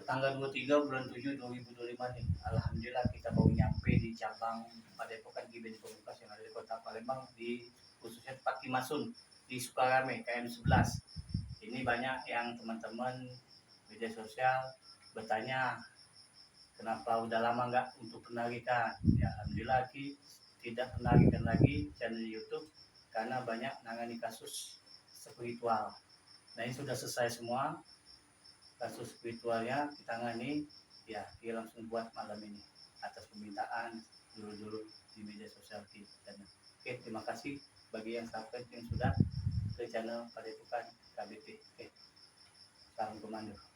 tanggal 23 bulan 7 2025 nih. Alhamdulillah kita baru nyampe di cabang Padepokan Giben Pamungkas yang ada di Kota Palembang, di khususnya Pak Kimasun di Sukarame KM 11. Ini banyak yang teman-teman media sosial bertanya kenapa udah lama nggak untuk penarikan. Ya alhamdulillah tidak penarikan lagi channel YouTube karena banyak nangani kasus spiritual. Nah ini sudah selesai semua kasus spiritualnya ditangani, ya dia langsung buat malam ini atas permintaan dulu di media sosial kita. Oke, terima kasih bagi yang subscribe yang sudah ke channel Padepokan KBP. Oke, salam komando.